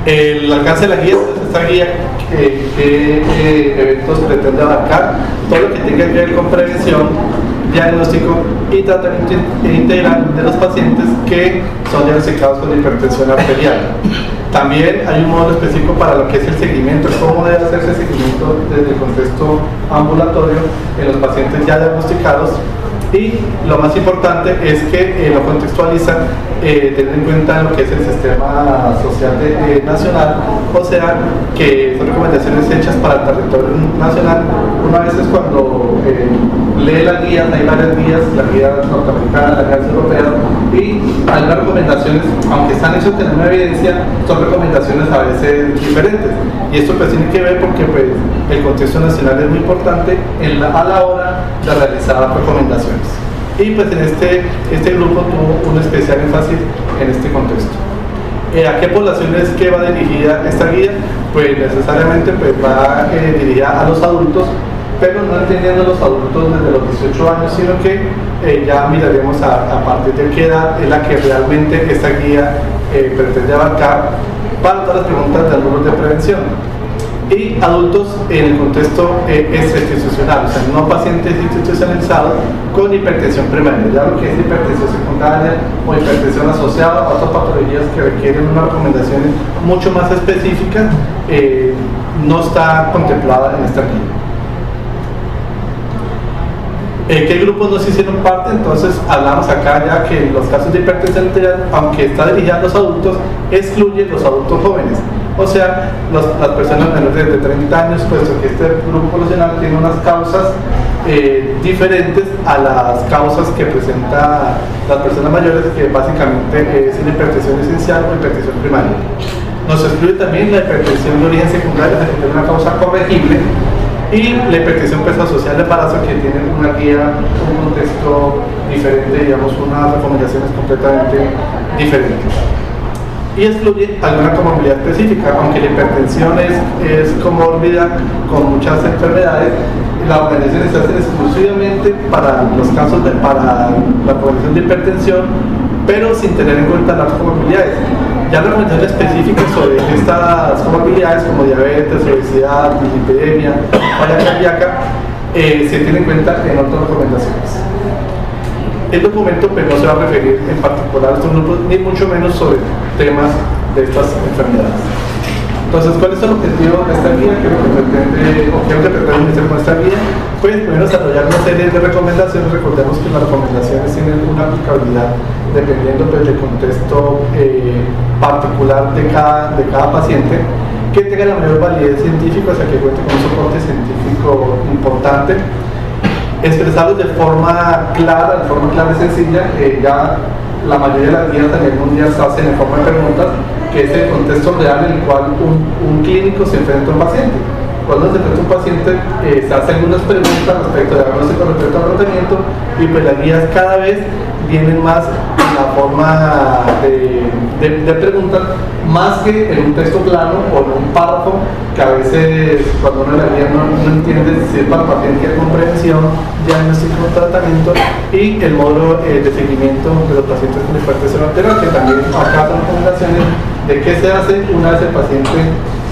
El alcance de la guía es esta guía que eventos pretende abarcar todo lo que tenga que ver con prevención, diagnóstico y tratamiento integral de los pacientes que son diagnosticados con hipertensión arterial. También hay un módulo específico para lo que es el seguimiento, cómo debe hacerse el seguimiento desde el contexto ambulatorio en los pacientes ya diagnosticados. Y lo más importante es que lo contextualiza teniendo en cuenta lo que es el sistema social nacional, o sea, que son recomendaciones hechas para el territorio nacional. Una vez es cuando lee las guías, hay varias guías, la guía norteamericana, la guía europea, y algunas recomendaciones, aunque están hechas en una evidencia, son recomendaciones a veces diferentes. Y esto pues tiene que ver porque pues, el contexto nacional es muy importante a la hora de realizar recomendaciones. Y pues en este grupo tuvo un especial énfasis en este contexto. ¿A qué poblaciones que va dirigida esta guía? Pues necesariamente pues, va dirigida a los adultos, pero no entendiendo los adultos desde los 18 años, sino que ya miraremos a partir de qué edad es la que realmente esta guía pretende abarcar para todas las preguntas de alumnos de prevención. Y adultos en el contexto institucional, o sea, no pacientes institucionalizados con hipertensión primaria, ya lo que es hipertensión secundaria o hipertensión asociada a otras patologías que requieren unas recomendaciones mucho más específicas, no está contemplada en esta guía. ¿Qué grupos nos hicieron parte? Entonces hablamos acá ya que los casos de hipertensión arterial, aunque está dirigida a los adultos, excluye los adultos jóvenes. O sea, las personas menores de 30 años, puesto que este grupo poblacional tiene unas causas diferentes a las causas que presenta las personas mayores, que básicamente es una hipertensión esencial o hipertensión primaria. Nos excluye también la hipertensión de origen secundario, que tiene una causa corregible, y la hipertensión pues, asociada al embarazo, que tiene una guía, un contexto diferente, digamos, unas recomendaciones completamente diferentes. Y excluye alguna comorbilidad específica, aunque la hipertensión es comórbida con muchas enfermedades. La organización se hace exclusivamente para los casos para la población de hipertensión, pero sin tener en cuenta las comorbilidades. Ya las recomendaciones específicas sobre estas comorbilidades como diabetes, obesidad, dislipidemia, falla cardíaca, se tienen en cuenta en otras recomendaciones. El documento pues, no se va a referir en particular a estos grupos, ni mucho menos sobre temas de estas enfermedades. Entonces, ¿cuál es el objetivo de esta guía? ¿Qué es lo que pretende hacer con esta guía? Pues primero desarrollar una serie de recomendaciones. Recordemos que las recomendaciones tienen una aplicabilidad dependiendo pues, del contexto particular de cada paciente, que tenga la mayor validez científica, o sea que cuente con un soporte científico importante, expresarlos de forma clara y sencilla. Ya la mayoría de las guías a nivel mundial se hacen en forma de preguntas, que es el contexto real en el cual un clínico se enfrenta a un paciente. Cuando se enfrenta a un paciente, se hacen algunas preguntas respecto de diagnóstico, respecto al tratamiento, y pues las guías cada vez vienen más en la forma de preguntas, más que en un texto plano o en un párrafo, que a veces cuando uno la guía no entiende si es para el paciente con prevención, diagnóstico, tratamiento, y el módulo de seguimiento de los pacientes con hipertensión arterial, que también acá son recomendaciones de qué se hace una vez el paciente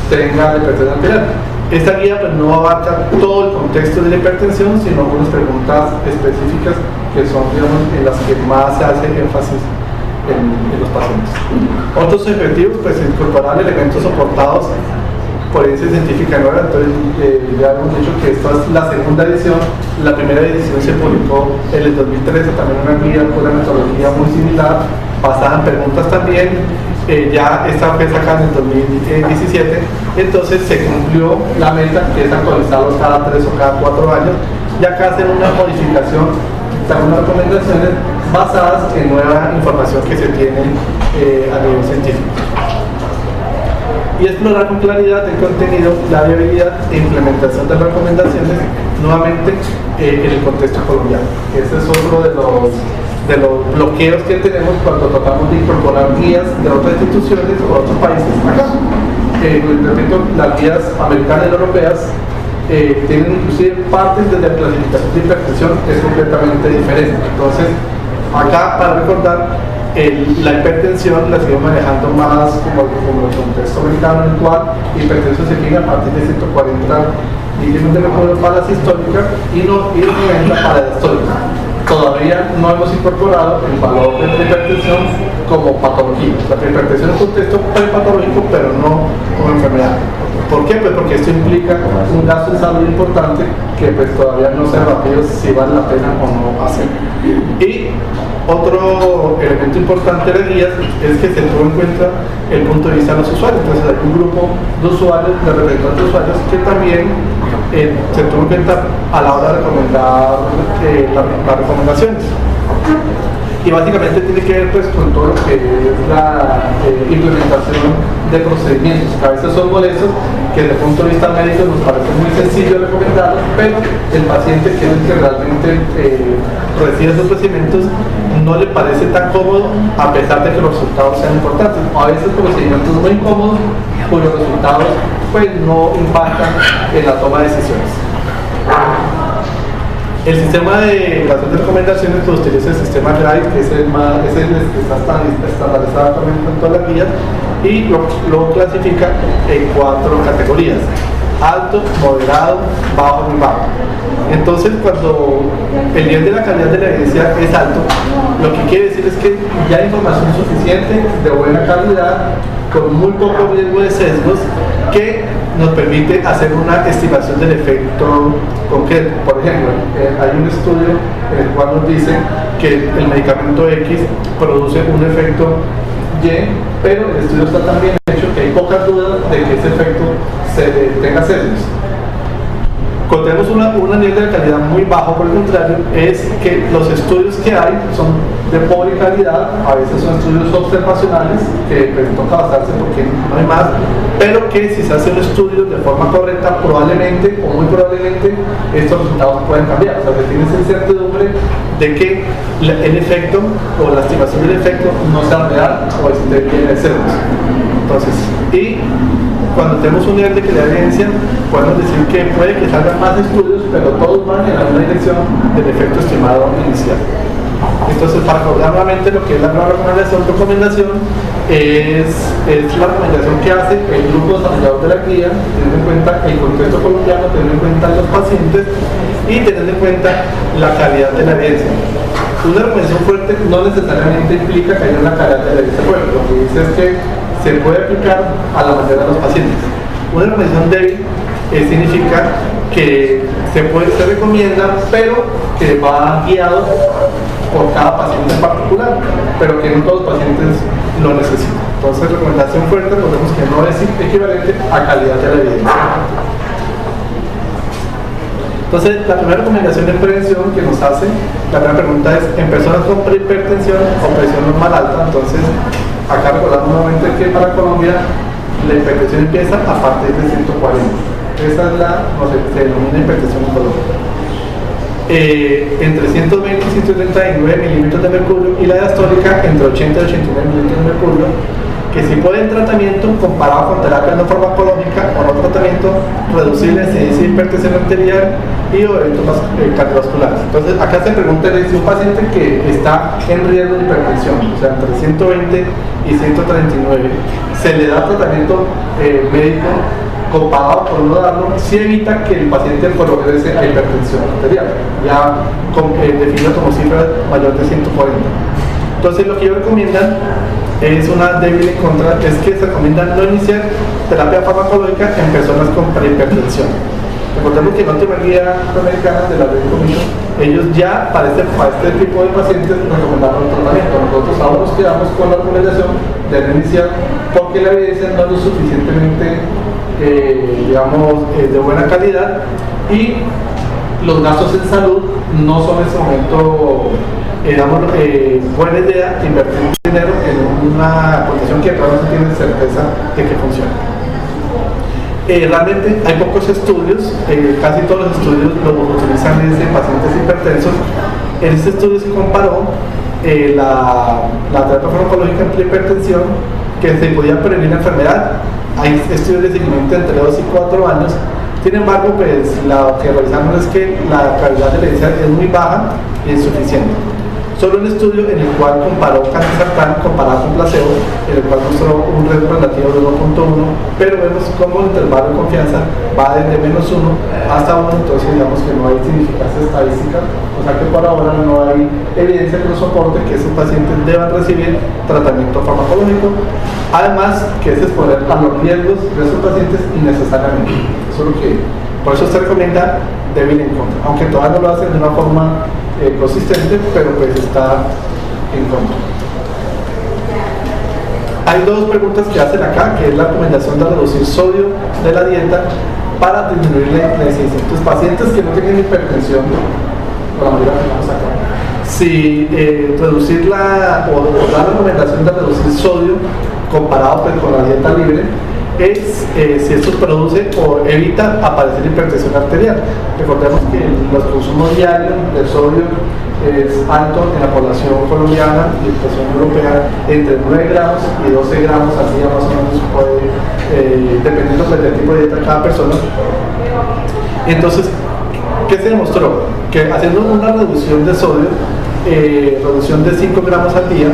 tenga hipertensión arterial. Esta guía pues, no abarca todo el contexto de la hipertensión, sino algunas preguntas específicas que son, digamos, en las que más se hace énfasis en los pacientes. Otros objetivos, pues incorporar elementos soportados por evidencia científica nueva. Entonces ya hemos dicho que esta es la segunda edición. La primera edición se publicó en el 2013, también una guía con una metodología muy similar, basada en preguntas también. Ya esta fue sacada en el 2017, entonces se cumplió la meta, que es actualizarlo cada 3 o cada 4 años, y acá hacen una modificación, unas recomendaciones basadas en nueva información que se tiene a nivel científico. Y explorar con claridad el contenido, la viabilidad e implementación de las recomendaciones, nuevamente en el contexto colombiano. Ese es otro de los bloqueos que tenemos cuando tratamos de incorporar guías de otras instituciones o otros países acá. Repito, las guías americanas y europeas tienen inclusive partes de la clasificación de hipertensión que es completamente diferente. Entonces, acá para recordar, la hipertensión la sigo manejando más como el contexto americano, en el cual hipertensión se tiene a partir de 140 milímetros de mercurio para la sistólica y 90 para la diastólica. Todavía no hemos incorporado el valor de la hipertensión como patología. La hipertensión es un contexto prepatológico, pero no como enfermedad. ¿Por qué? Pues porque esto implica un gasto en salud importante que pues todavía no sé rápido si vale la pena o no hacer. Y otro elemento importante de las guías es que se tuvo en cuenta el punto de vista de los usuarios. Entonces hay un grupo de usuarios, de representantes de usuarios, que también se tuvo en cuenta a la hora de recomendar las recomendaciones. Y básicamente tiene que ver pues con todo lo que es la implementación de procedimientos que a veces son molestos, que desde el punto de vista médico nos parece muy sencillo recomendarlos, pero el paciente que es el que realmente recibe esos procedimientos no le parece tan cómodo, a pesar de que los resultados sean importantes. A veces procedimientos muy incómodos cuyos resultados pues no impactan en la toma de decisiones. El sistema de relación de recomendaciones que utiliza el sistema GRIDE, que es el que está estandarizado actualmente en todas las guías, y lo clasifica en 4 categorías: alto, moderado, bajo y bajo. Entonces, cuando el nivel de la calidad de la evidencia es alto, lo que quiere decir es que ya hay información suficiente, de buena calidad, con muy poco riesgo de sesgos, que nos permite hacer una estimación del efecto concreto. Por ejemplo, hay un estudio en el cual nos dice que el medicamento X produce un efecto Y, pero el estudio está tan bien hecho que hay pocas dudas de que ese efecto tenga sesgos. Cuando tenemos un nivel de calidad muy bajo, por el contrario, es que los estudios que hay son de pobre calidad, a veces son estudios observacionales, que pues, toca basarse porque no hay más, pero que si se hace un estudio de forma correcta, probablemente o muy probablemente estos resultados pueden cambiar. O sea, que tienes incertidumbre de que el efecto o la estimación del efecto no sea real o esté bien sesgos. Entonces, y cuando tenemos un nivel de calidad de evidencia, podemos decir que puede que salgan más estudios, pero todos van en la misma dirección del efecto estimado inicial. Entonces, para recordar nuevamente lo que es la nueva recomendación es la recomendación que hace el grupo desarrollador de la guía, teniendo en cuenta el contexto colombiano, teniendo en cuenta los pacientes y teniendo en cuenta la calidad de la evidencia. Una recomendación fuerte no necesariamente implica que haya una calidad de la evidencia fuerte. Lo que dice es que se puede aplicar a la mayoría de los pacientes. Una recomendación débil significa que se recomienda, pero que va guiado por cada paciente en particular, pero que no todos los pacientes lo necesitan. Entonces, recomendación fuerte, podemos que no es equivalente a calidad de la evidencia. Entonces, la primera recomendación de prevención que nos hace, la primera pregunta es: ¿en personas con hipertensión o presión normal alta? Entonces, acá recordamos nuevamente que para Colombia la hipertensión empieza a partir de 140. Esa es se denomina hipertensión en Colombia. Entre 120 y 139 milímetros de mercurio, y la diastólica entre 80 y 89 milímetros de mercurio, que si puede en tratamiento comparado con terapia no farmacológica o no tratamiento, reducir la incidencia de hipertensión arterial y o eventos cardiovasculares. Entonces, acá se pregunta si un paciente que está en riesgo de hipertensión, o sea, entre 120 y 139, se le da tratamiento médico comparado con no darlo, si evita que el paciente progrese a hipertensión arterial, ya definido como cifra mayor de 140. Entonces, lo que ellos recomiendan es una débil en contra, es que se recomienda no iniciar terapia farmacológica en personas con hipertensión. Recordemos que en la última guía americana de la Comisión, ellos ya para este tipo de pacientes recomendaron el tratamiento. Nosotros aún nos quedamos con la recomendación de no iniciar porque la evidencia no es lo suficientemente de buena calidad y los gastos en salud no son en este momento buena idea invertir dinero en una condición que todavía no se tiene certeza de que funciona. Realmente hay pocos estudios, casi todos los estudios lo utilizan en pacientes hipertensos. En este estudio se comparó la terapia farmacológica entre hipertensión, que se podía prevenir la enfermedad. Hay estudios de seguimiento entre 2 y 4 años. Sin embargo, pues lo que realizamos es que la calidad de la evidencia es muy baja y insuficiente. solo un estudio en el cual comparó cantosartán comparado con placebo, en el cual mostró un riesgo relativo de 1.1, pero vemos cómo el intervalo de confianza va desde -1 hasta 1, entonces digamos que no hay significancia estadística, o sea que por ahora no hay evidencia que nos soporte que esos pacientes deban recibir tratamiento farmacológico, además que es exponer a los riesgos de esos pacientes innecesariamente. Eso es lo que, por eso se recomienda débil en contra, aunque todavía no lo hacen de una forma consistente, pero pues está en contra. Hay dos preguntas que hacen acá, que es la recomendación de reducir sodio de la dieta para disminuir la incidencia. Entonces, pacientes que no tienen hipertensión, por la mayoría que vamos acá, si reducir o dar la recomendación de reducir sodio comparado pues, con la dieta libre, es si esto produce o evita aparecer hipertensión arterial. Recordemos que los consumos diarios de sodio es alto en la población colombiana y en la población europea, entre 9 gramos y 12 gramos al día más o menos puede, dependiendo pues, del tipo de dieta de cada persona. Entonces, ¿qué se demostró? Que haciendo una reducción de sodio, reducción de 5 gramos al día,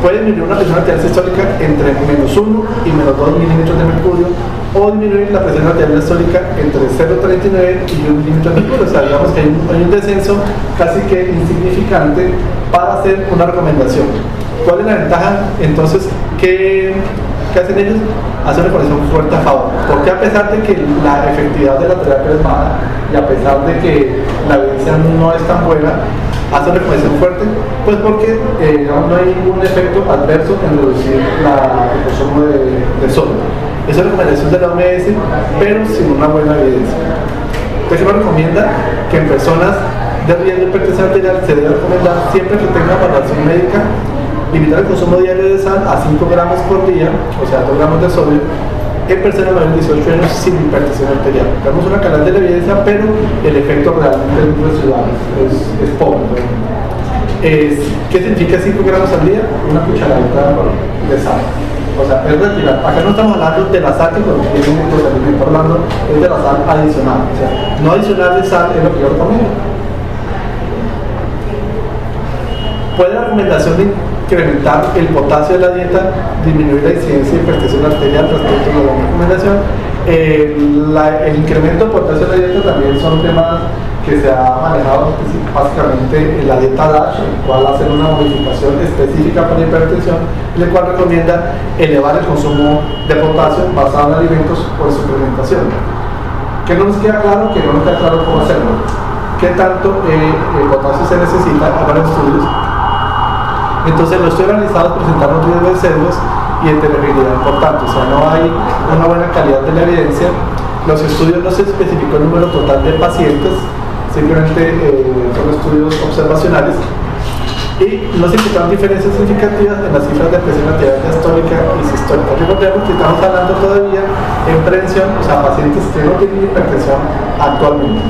puede disminuir una presión arterial sistólica entre -1 y -2 milímetros de mercurio, o disminuir la presión arterial diastólica entre 0,39 y 1 milímetro de mercurio. O sea, digamos que hay un descenso casi que insignificante para hacer una recomendación. ¿Cuál es la ventaja? Entonces, ¿qué hacen ellos? Hacen una corrección fuerte a favor. Porque a pesar de que la efectividad de la terapia es baja y a pesar de que la evidencia no es tan buena, hace una recomendación fuerte, pues porque no hay ningún efecto adverso en reducir el consumo de sodio. Esa es la recomendación de la OMS, pero sin una buena evidencia. Entonces, nos recomienda que en personas de riesgo de hipertensión arterial se debe recomendar siempre que tenga valoración médica limitar el consumo diario de sal a 5 gramos por día, o sea 2 gramos de sodio, en personas mayores de 18 años sin hipertensión arterial. Tenemos una calidad de la evidencia, pero el efecto realmente es residual, es pobre. ¿Qué significa 5 gramos al día? Una cucharadita de sal. O sea, es retirar. Acá no estamos hablando de la sal que contiene los alimentos, estamos hablando es de la sal adicional. O sea, no adicional de sal es lo que yo recomiendo. ¿Puede la recomendación de incrementar el potasio de la dieta disminuir la incidencia de hipertensión arterial respecto a la recomendación? El incremento del potasio de la dieta también son temas que se ha manejado básicamente en la dieta DASH, en la cual hacen una modificación específica para la hipertensión, en la cual recomienda elevar el consumo de potasio basado en alimentos por suplementación. ¿Qué no nos queda claro? Que no nos queda claro cómo hacerlo. ¿Qué tanto potasio se necesita? Hay varios estudios. Entonces, los estudios realizados presentaron riesgos de sesgos y heterogeneidad importante, o sea, no hay una buena calidad de la evidencia. Los estudios no se especificó el número total de pacientes, simplemente son estudios observacionales, y no se encontraron diferencias significativas en las cifras de presión arterial diastólica y sistólica. Recordemos que estamos hablando todavía en prevención, o sea, pacientes que no tienen hipertensión actualmente.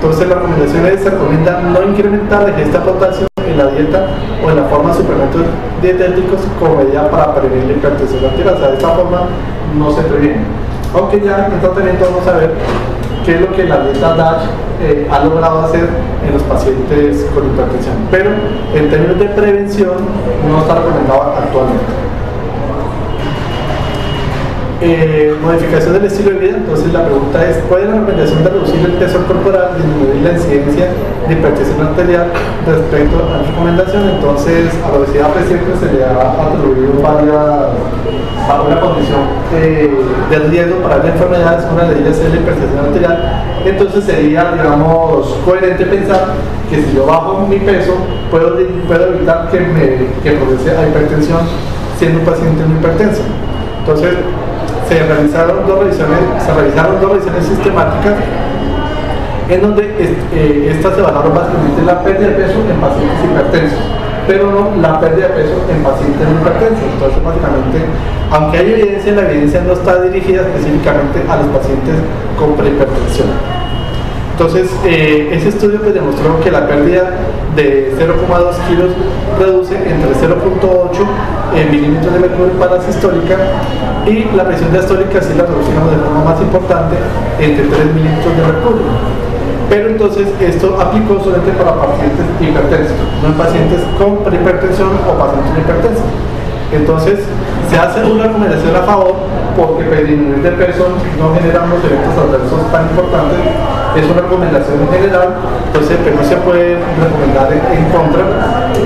Entonces, la recomendación es: se recomienda no incrementar la ingesta de potasio en la dieta o en la forma de suplementos dietéticos como medida para prevenir la hipertensión arterial. O sea, de esta forma no se previene. Aunque ya en tratamiento vamos a ver qué es lo que la dieta DASH ha logrado hacer en los pacientes con hipertensión. Pero en términos de prevención no está recomendado actualmente. Modificación del estilo de vida. Entonces la pregunta es: ¿puede la recomendación de reducir el peso corporal disminuir la incidencia de hipertensión arterial respecto a la recomendación? Entonces, a la obesidad pues siempre se le ha atribuido una condición de riesgo para las enfermedades. Una de ellas es la hipertensión arterial. Entonces sería, digamos, coherente pensar que si yo bajo mi peso puedo evitar que progrese a hipertensión siendo un paciente no hipertenso. Entonces, se realizaron dos revisiones sistemáticas en donde estas se basaron básicamente en la pérdida de peso en pacientes hipertensos, pero no la pérdida de peso en pacientes no hipertensos. Entonces, básicamente, aunque hay evidencia, la evidencia no está dirigida específicamente a los pacientes con prehipertensión. Entonces, ese estudio pues, demostró que la pérdida de 0,2 kilos reduce entre 0,8 milímetros de mercurio para sistólica, y la presión diastólica sí la reducimos de forma más importante entre 3 milímetros de mercurio. Pero entonces esto aplicó solamente para pacientes hipertensos, no en pacientes con prehipertensión o pacientes hipertensos. Entonces se hace una recomendación a favor porque disminuir de peso no genera unos efectos adversos tan importantes. Es una recomendación en general, entonces pues, no se puede recomendar en contra,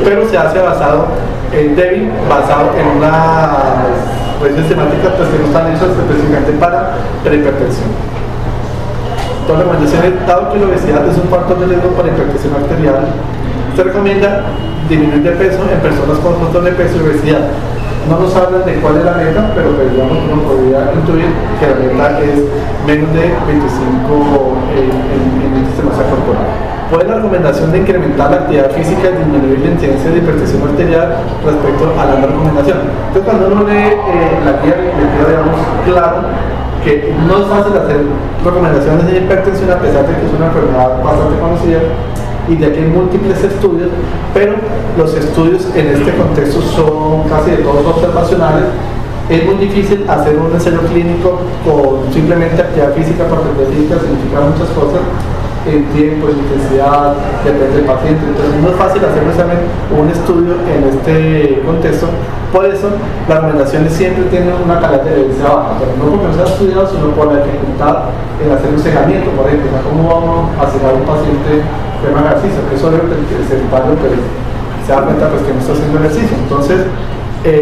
pero se hace basado en débil, basado en unas redes temáticas pues, que no están hechas específicamente para prehipertensión. Entonces la recomendación es, dado que la obesidad es un factor de riesgo para hipertensión arterial, se recomienda disminuir de peso en personas con sobrepeso y obesidad. No nos hablan de cuál es la meta, pero pues, digamos uno podría intuir que la meta es menos de 25 en el sistema corporal. ¿Cuál es la recomendación de incrementar la actividad física y disminuir la incidencia de hipertensión arterial respecto a la no recomendación? Entonces cuando uno lee la guía, le queda digamos claro que no es fácil hacer recomendaciones de hipertensión a pesar de que es una enfermedad bastante conocida y de que hay múltiples estudios, pero los estudios en este contexto son casi de todos observacionales. Es muy difícil hacer un ensayo clínico con simplemente actividad física, porque actividad física significa muchas cosas en tiempo, en intensidad, depende del paciente. Entonces no es fácil hacer un estudio en este contexto. Por eso las recomendaciones siempre tienen una calidad de evidencia baja, pero no porque no se ha estudiado, sino por la dificultad en hacer un seguimiento. Por ejemplo, ¿cómo vamos a hacer a un paciente que haga ejercicio? Que eso es el sedentario que se da cuenta pues, que no está haciendo ejercicio. Entonces,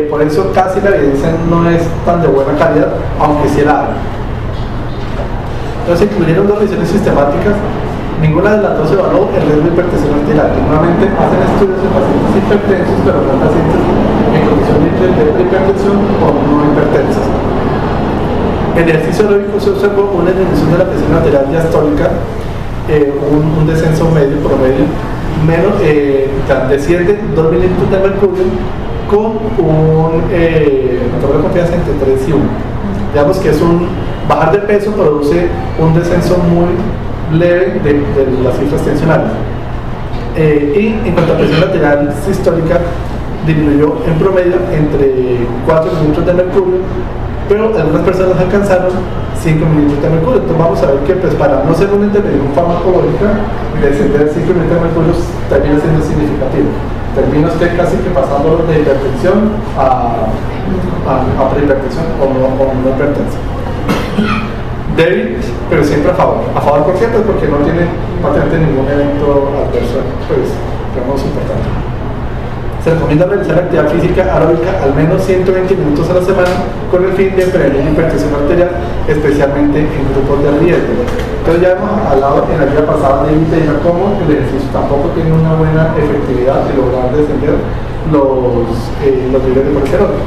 por eso casi la evidencia no es tan de buena calidad, aunque sí la hay. Entonces incluyeron dos revisiones sistemáticas. Ninguna de las dos evaluó el riesgo de hipertensión arterial. Normalmente hacen estudios en pacientes hipertensos, pero no en pacientes en condición de hipertensión o no hipertensos. En el ejercicio aeróbico se observó una disminución de la presión arterial diastólica, un descenso medio, promedio, desciende 2 milímetros de mercurio con un intervalo de confianza entre 3 y 1. Digamos que es bajar de peso produce un descenso muy leve de las cifras tensionales. Y en cuanto a presión arterial sistólica, disminuyó en promedio entre 4 milímetros de mercurio, pero algunas personas alcanzaron 5 milímetros de mercurio. Entonces vamos a ver que pues, para no ser una intervención farmacológica, descender 5 milímetros de mercurio termina siendo significativo. Termina usted casi que pasando de hipertensión a prehipertensión o no hipertensión. Débil, pero siempre a favor. ¿A favor por qué? Pues porque no tiene prácticamente ningún evento adverso, pues, digamos, importante. Se recomienda realizar actividad física aeróbica al menos 120 minutos a la semana con el fin de prevenir hipertensión arterial, especialmente en grupos de riesgo. Entonces ya hemos hablado en la vida pasada de cómo el ejercicio tampoco tiene una buena efectividad de lograr descender los niveles de colesterol.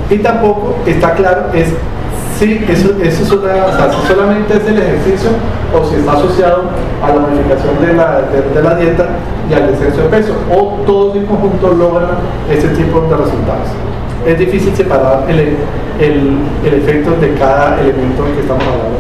Y tampoco está claro si eso es si solamente es el ejercicio o si está asociado a la modificación de la dieta y al descenso de peso, o todos en conjunto logran ese tipo de resultados. Es difícil separar el efecto de cada elemento que estamos hablando.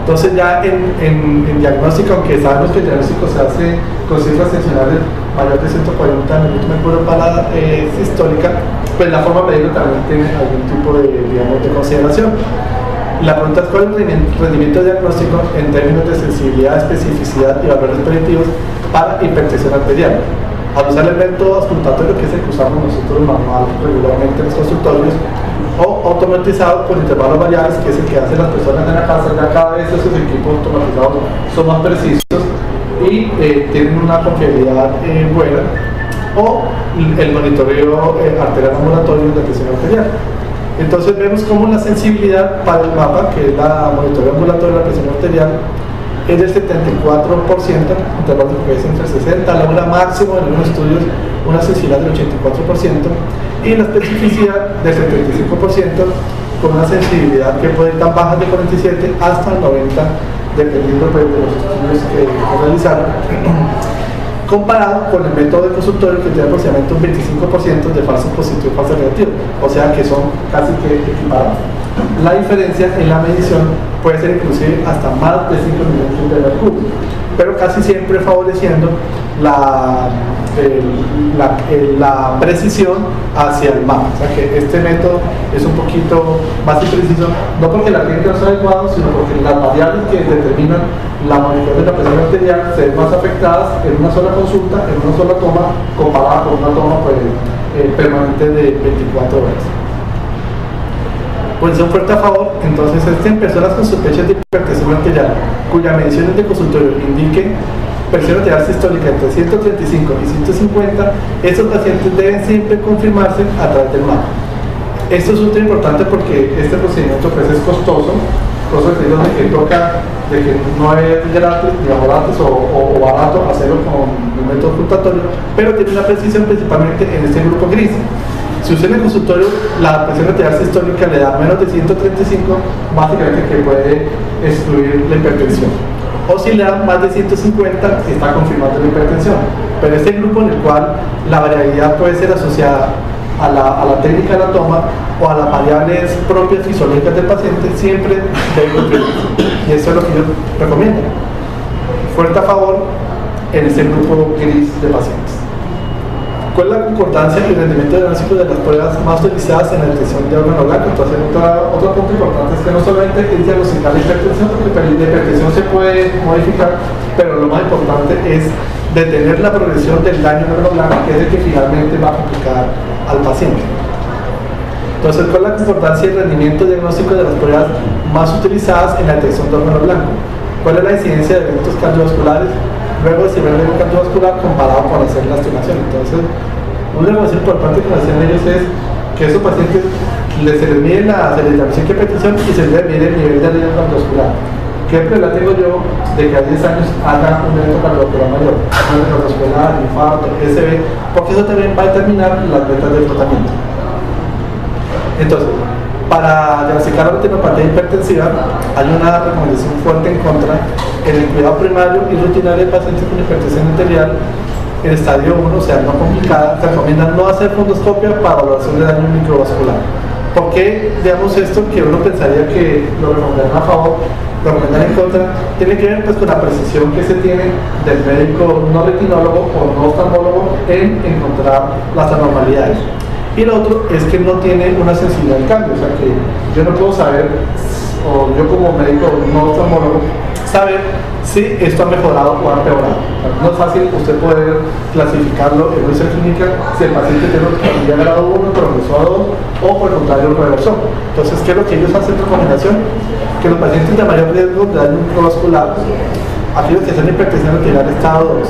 Entonces ya en diagnóstico, aunque sabemos que el diagnóstico se hace con cifras tensionales mayor de 140 milímetros de mercurio para la sistólica, pues la forma de medirlo también tiene algún tipo de consideración. La pregunta es cuál es el rendimiento diagnóstico en términos de sensibilidad, especificidad y valores predictivos para hipertensión arterial. Al usar el método auscultatorio, que es el que usamos nosotros manual regularmente en los consultorios, o automatizado por intervalos variables, que es el que hacen las personas en la casa. Ya cada vez esos equipos automatizados son más precisos y tienen una confiabilidad buena, o el monitoreo arterial ambulatorio de presión arterial. Entonces vemos como la sensibilidad para el mapa, que es la monitoreo ambulatorio de la presión arterial, es del 74%, intervalo de confianza entre 60, logra máximo en algunos estudios una sensibilidad del 84% y la especificidad del 75%, con una sensibilidad que puede ir tan baja de 47 hasta el 90, dependiendo pues, de los estudios que realizaron, comparado con el método de consultorio, que tiene aproximadamente un 25% de falsos positivos y falsos negativos, o sea que son casi que equiparados. La diferencia en la medición puede ser inclusive hasta más de 5 milímetros de mercurio. pero casi siempre favoreciendo la precisión hacia el mapa. O sea que este método es un poquito más impreciso, no porque la técnica no sea adecuada, sino porque las variables que determinan la modificación de la presión arterial se ven más afectadas en una sola consulta, en una sola toma, comparada con una toma permanente de 24 horas. Posición fuerte a favor, entonces en personas con sospechas de hipertensión arterial cuya medición de consultorio indique presión arterial sistólica entre 135 y 150, estos pacientes deben siempre confirmarse a través del mapa. Esto es ultra importante porque este procedimiento pues es costoso de que toca, de que no es gratis, digamos gratis o barato hacerlo con un método flutatorio, pero tiene una precisión principalmente en este grupo gris. Si usted en el consultorio la presión arterial sistólica le da menos de 135, básicamente que puede excluir la hipertensión. O si le da más de 150, está confirmando la hipertensión. Pero este grupo en el cual la variabilidad puede ser asociada a la técnica de la toma o a las variables propias fisiológicas del paciente, siempre debe cumplirse. Y eso es lo que yo recomiendo. Fuerte a favor en este grupo gris de pacientes. ¿Cuál es la concordancia y el rendimiento diagnóstico de las pruebas más utilizadas en la detección de órgano blanco? Entonces, otro punto importante es que no solamente es diagnosticar la hipertensión, porque la hipertensión se puede modificar, pero lo más importante es detener la progresión del daño en órgano blanco, que es el que finalmente va a complicar al paciente. Entonces, ¿cuál es la concordancia y el rendimiento diagnóstico de las pruebas más utilizadas en la detección de órgano blanco? ¿Cuál es la incidencia de eventos cardiovasculares luego de el evento cardiovascular comparado con hacer la estimación? Entonces, una información importante que hacen ellos es que a esos pacientes se les mide la aceleración y hipertensión y se les mide el nivel de riesgo cardiovascular. ¿Qué problema tengo yo de que a 10 años haga un evento cardiovascular mayor? Un evento cardiovascular, infarto, SB, porque eso también va a determinar las metas del tratamiento. Entonces, para diagnosticar la retinopatía hipertensiva hay una recomendación fuerte en contra en el cuidado primario y rutinario de pacientes con hipertensión arterial en estadio 1, o sea, no complicada. Se recomienda no hacer fundoscopia para valoración de daño microvascular. ¿Por qué digamos esto? Que uno pensaría que lo recomendarían a favor, lo recomendarían en contra. Tiene que ver pues con la precisión que se tiene del médico no retinólogo o no oftalmólogo en encontrar las anormalidades. Y lo otro es que no tiene una sensibilidad al cambio, o sea que yo no puedo saber, o yo como médico no oftalmólogo, saber si esto ha mejorado o ha empeorado. No es fácil usted poder clasificarlo en una clínica si el paciente tiene una cardiología grado 1, progresó a 2 o por el contrario reversó. Entonces, ¿qué es lo que ellos hacen de recomendación? Que los pacientes de mayor riesgo de daño microvascular, aquellos que tienen hipertensión arterial estado 2,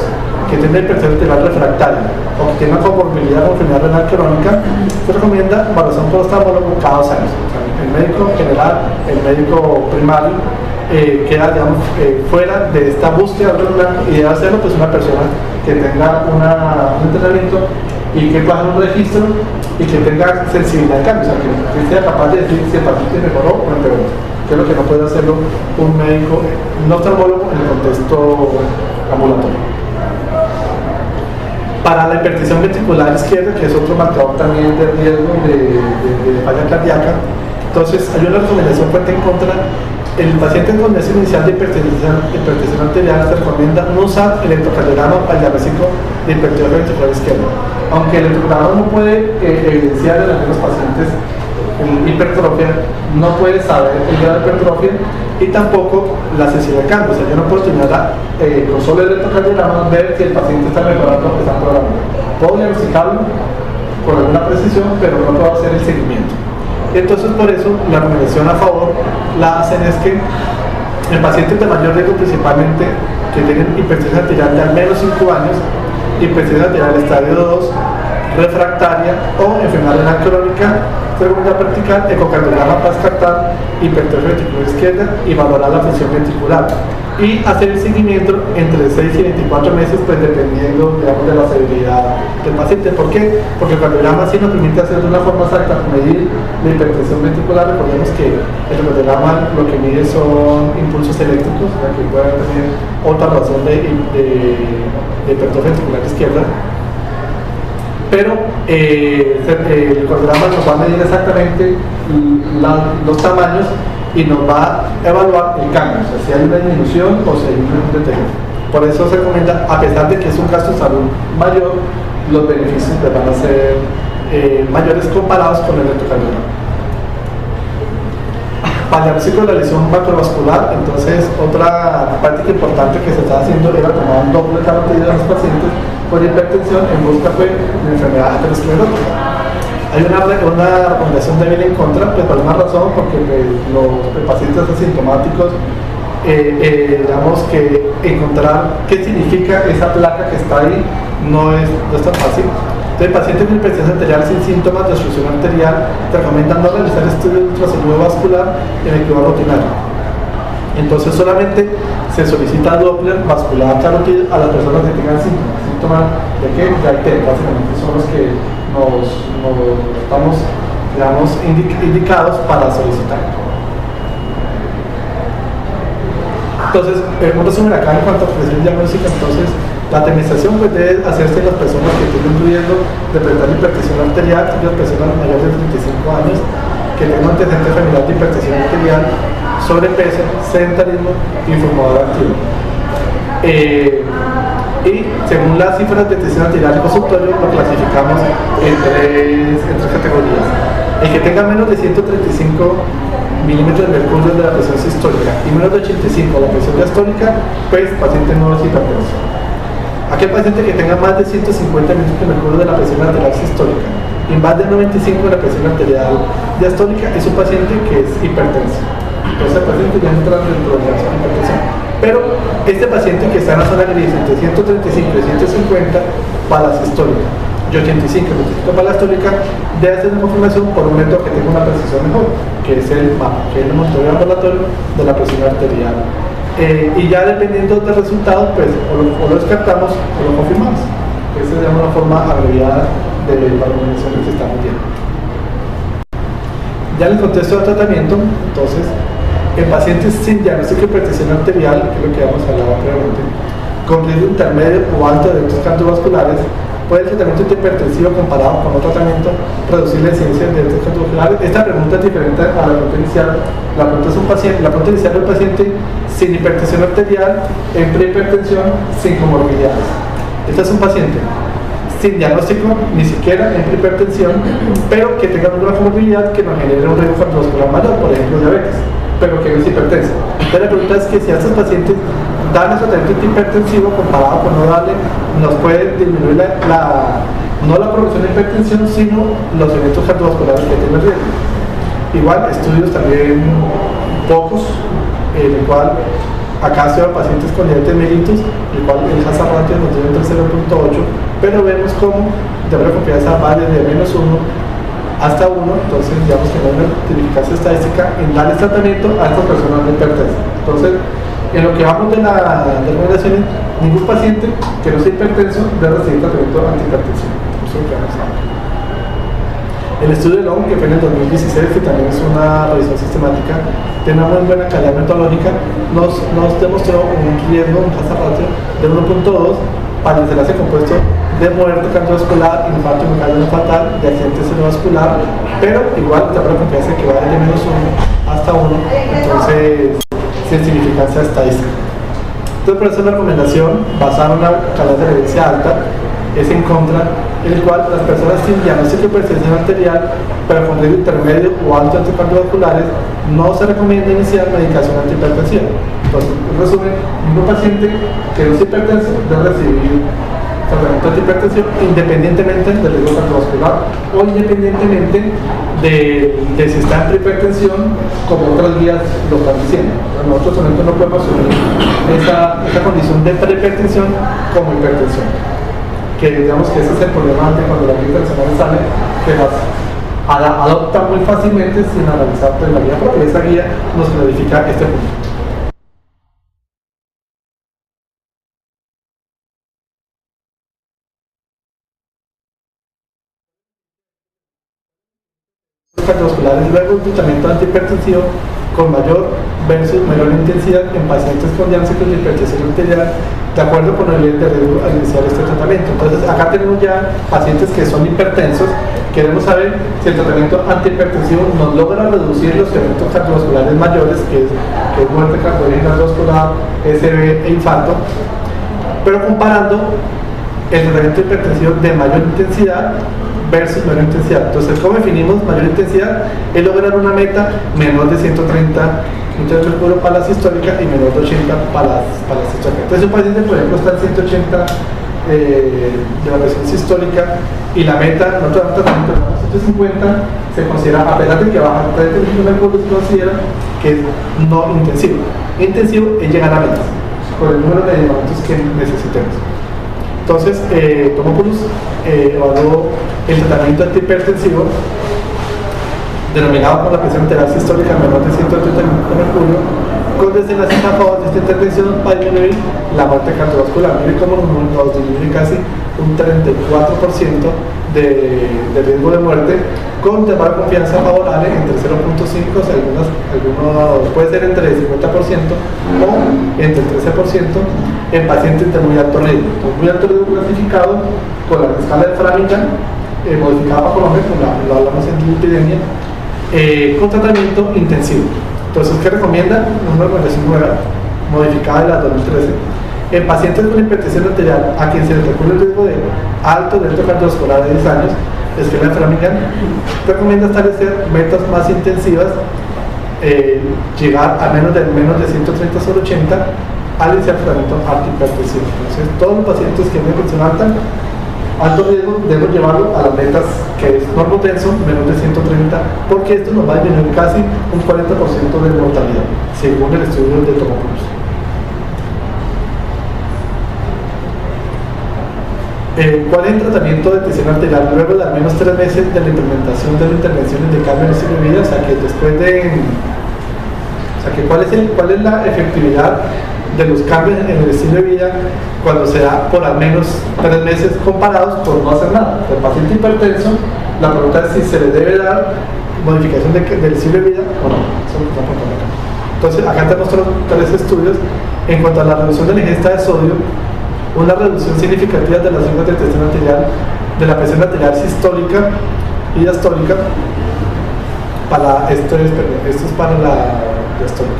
que tienen hipertensión arterial refractaria o que tienen comorbilidad con enfermedad renal crónica, se recomienda evaluación por oftalmólogo cada 2 años. O sea, el médico general, el médico primario, queda digamos, fuera de esta búsqueda y debe hacerlo pues una persona que tenga un entrenamiento y que pueda hacer un registro y que tenga sensibilidad al cambio, o sea, que sea capaz de decir si el paciente mejoró o empeoró, que es lo que no puede hacerlo un médico, un oftalmólogo en el contexto ambulatorio. Para la hipertensión ventricular izquierda, que es otro marcador también de riesgo de falla cardíaca, entonces hay una recomendación fuerte en contra. El paciente con medición inicial de hipertensión arterial se recomienda no usar el electrocardiograma para el diagnóstico de hipertensión ventricular izquierda. Aunque el electrocardiograma no puede evidenciar en algunos pacientes hipertrofia, no puede saber el grado de hipertrofia y tampoco la sensibilidad de cambio. O sea, yo no puedo estudiar con solo el electrocardiograma ver si el paciente está mejorando o está empeorando. Puedo diagnosticarlo con alguna precisión, pero no puedo hacer el seguimiento. Entonces, por eso, la recomendación a favor la hacen es que en pacientes de mayor riesgo, principalmente que tienen hipertensión arterial de al menos 5 años, hipertensión arterial estadio 2, refractaria o enfermedad renal crónica, se recomienda practicar ecocardiograma para descartar hipertrofia ventricular izquierda y valorar la función ventricular. Y hacer el seguimiento entre 6 y 24 meses, pues dependiendo, digamos, de la severidad del paciente. ¿Por qué? Porque el cardiograma sí nos permite hacer de una forma exacta, medir la hipertensión ventricular. Recordemos que el cardiograma lo que mide son impulsos eléctricos, o sea, que pueden tener otra razón de hipertrofia ventricular izquierda. Pero el cardiograma nos va a medir exactamente los tamaños y nos va a evaluar el cambio, o sea, si hay una disminución o si hay un deterioro. Por eso se recomienda, a pesar de que es un gasto de salud mayor, los beneficios pues, van a ser mayores comparados con el electrocardiograma. Para el diagnóstico de la lesión macrovascular, entonces otra práctica importante que se estaba haciendo era tomar un doble carotidio de los pacientes con hipertensión en busca pues, de enfermedad aterosclerótica. Hay una recomendación débil en contra, pues por una razón, porque los pacientes asintomáticos, digamos que encontrar qué significa esa placa que está ahí no es tan fácil. Entonces, pacientes con hipertensión arterial sin síntomas de obstrucción arterial te recomiendan no realizar estudios de ultrasonido vascular en el cribado rutinario. Entonces, solamente se solicita Doppler vascular carotídeo a las personas que tengan síntomas. ¿Síntomas de qué? De AIT, básicamente son los que nos estamos, digamos, indicados para solicitar. Entonces, un resumen acá en cuanto a presión diagnóstica, entonces, la administración pues, debe hacerse en las personas que tienen riesgo de presentar hipertensión arterial, aquellas personas mayores de 35 años que tengan antecedentes familiar de hipertensión arterial, sobrepeso, sedentarismo y fumador activo. Y según las cifras de tensión arterial y consultorio, lo clasificamos en tres categorías. El que tenga menos de 135 milímetros de mercurio de la presión sistólica y menos de 85 la presión diastólica, pues paciente no es hipertenso. Aquel paciente que tenga más de 150 milímetros de mercurio de la presión arterial sistólica y más de 95 de la presión arterial diastólica es un paciente que es hipertenso. Entonces el paciente ya entra dentro de la hipertensión. Pero este paciente que está en la zona gris entre 135 y 150 para la sistólica y 85 para la diastólica debe hacer una confirmación por un método que tenga una precisión mejor, que es el MAP, que es el monitoreo ambulatorio de la presión arterial. Y ya dependiendo del resultado, pues o lo descartamos o lo confirmamos. Esa es una forma abreviada de la recomendación que estamos viendo. Ya en el contexto del tratamiento, entonces, en pacientes sin diagnóstico de hipertensión arterial, que es lo que hemos hablado previamente, con riesgo intermedio o alto de eventos cardiovasculares, ¿puede el tratamiento antihipertensivo comparado con otro tratamiento reducir la incidencia de eventos cardiovasculares? Esta pregunta es diferente a la pregunta inicial. La pregunta inicial del paciente sin hipertensión arterial, en prehipertensión, sin comorbilidades. Este es un paciente sin diagnóstico, ni siquiera en prehipertensión, pero que tenga alguna comorbilidad que nos genere un riesgo cardiovascular mayor, por ejemplo diabetes, pero que no es hipertenso. Entonces la pregunta es que si a estos pacientes darles tratamiento hipertensivo comparado con no darle, nos puede disminuir no la producción de hipertensión, sino los eventos cardiovasculares que tienen riesgo. Igual, estudios también pocos, en el cual acá se ven pacientes con diabetes mellitus, el cual el hazard ratio nos dio entre 0.8, pero vemos cómo de una confianza va desde -1 hasta 1, entonces digamos que no hay una tipificación estadística en darles tratamiento a estas personas de hipertensión. Entonces, en lo que vamos de las recomendaciones, ningún paciente que no sea hipertenso debe recibir tratamiento antihipertensivo. Eso es lo que vamos a ver. El estudio de Long, que fue en el 2016, que también es una revisión sistemática, tiene una muy buena calidad metodológica, nos demostró un riesgo, un hazard ratio de 1.2 para el desenlace compuesto de muerte cardiovascular, infarto miocardial fatal, de accidente cerebrovascular, pero igual está para confianza que va desde -1 hasta 1, entonces sin significancia estadística. Entonces, por eso la recomendación, basada en una calidad de evidencia alta, es en contra, en el cual las personas sin diagnóstico de hipertensión arterial, pero con riesgo intermedio o alto de cardiovasculares, no se recomienda iniciar medicación antihipertensiva. Entonces, en resumen, ningún paciente que no sea hipertenso debe recibir tratamiento antihipertensivo independientemente del riesgo cardiovascular o independientemente de si está en prehipertensión, como otras guías lo están diciendo. Nosotros no podemos asumir esa condición de prehipertensión como hipertensión. Que digamos que ese es el problema de cuando la guía internacional sale, que las adopta muy fácilmente sin analizar la guía propia. Esa guía nos clarifica este punto. Cardiovasculares luego un tratamiento antihipertensivo con mayor versus menor intensidad en pacientes con diagnóstico de hipertensión arterial de acuerdo con el nivel de riesgo al iniciar este tratamiento. Entonces acá tenemos ya pacientes que son hipertensos. Queremos saber si el tratamiento antihipertensivo nos logra reducir los eventos cardiovasculares mayores, que es muerte cardiovascular, SB e infarto, pero comparando el tratamiento hipertensivo de mayor intensidad versus menor intensidad. Entonces, ¿cómo definimos mayor intensidad? Es lograr una meta menor de 130 unidades de mercurio para la sistólica y menor de 80 para la sistólica. Entonces, un paciente, por ejemplo, está en 180 de la presión sistólica y la meta, no toda la tratamiento, pero 150, se considera, a pesar de que baja 30 de mercurio, se considera que es no intensivo. Intensivo es llegar a metas, por el número de medicamentos que necesitemos. Entonces, Tomopoulos evaluó el tratamiento antihipertensivo denominado por la presión arterial sistólica menor de 130 de mercurio, con desenlaces a favor de esta intervención para disminuir la muerte cardiovascular. Mire cómo nos disminuye casi un 34% de riesgo de muerte, con intervalo de confianza favorable entre 0.5, o sea, algunos puede ser entre el 50% o entre el 13% en pacientes de muy alto riesgo. Entonces, muy alto riesgo clasificado con la escala de Framingham, modificada para Colombia, como lo hablamos en la epidemia, con tratamiento intensivo. Entonces, ¿qué recomienda? Una recomendación nueva, modificada de la 2013. En pacientes con hipertensión arterial a quien se les recurre el riesgo de alto riesgo cardiovascular de 10 años, esquema de Framingham, recomienda establecer metas más intensivas, llegar a menos de 130 sobre 80 al iniciar tratamiento antihipertensivo. Entonces, todos los pacientes que tienen presión alto riesgo, debemos llevarlo a las metas que es normotenso menos de 130, porque esto nos va a disminuir casi un 40% de mortalidad, según el estudio de Tomopoulos. ¿Cuál es el tratamiento de tensión arterial luego de al menos 3 meses de la implementación de las intervenciones de cambio en el estilo de vida? O sea, que después de... O sea, que ¿cuál es la efectividad de los cambios en el estilo de vida cuando se da por al menos 3 meses comparados por no hacer nada? El paciente hipertenso, la pregunta es si se le debe dar modificación del estilo de vida o no. Eso es lo que estamos contando acá. Entonces, acá tenemos 3 estudios. En cuanto a la reducción de la ingesta de sodio, una reducción significativa de las ondas de tensión arterial, de la presión arterial sistólica y diastólica, esto es para la diastólica,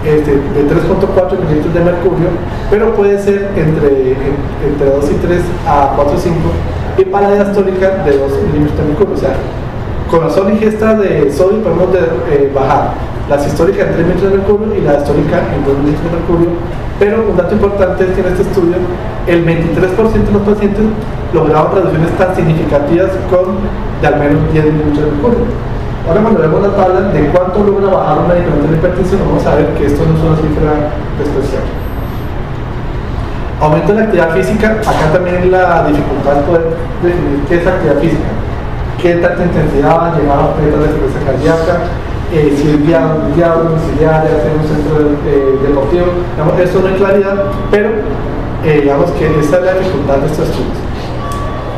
de 3.4 mililitros de mercurio, pero puede ser entre 2 y 3 a 4 y 5, y para la diastólica de 2 mililitros de mercurio. O sea, con la sola ingesta de sodio podemos bajar la sistólica en 3 mililitros de mercurio y la diastólica en 2 mililitros de mercurio. Pero un dato importante es que en este estudio el 23% de los pacientes lograban reducciones tan significativas con de al menos 10 mililitros de mercurio. Ahora, cuando vemos la tabla de cuánto logra bajar un medicamento de hipertensión, vamos a ver que esto no es una cifra especial. Aumento de la actividad física. Acá también la dificultad es poder definir qué es actividad física, qué tanta intensidad va a llegar a metas de frecuencia cardíaca, si es guiado, domiciliaria, hacer un centro deportivo. Digamos, esto no hay claridad, pero digamos que esa es la dificultad de estos estudios.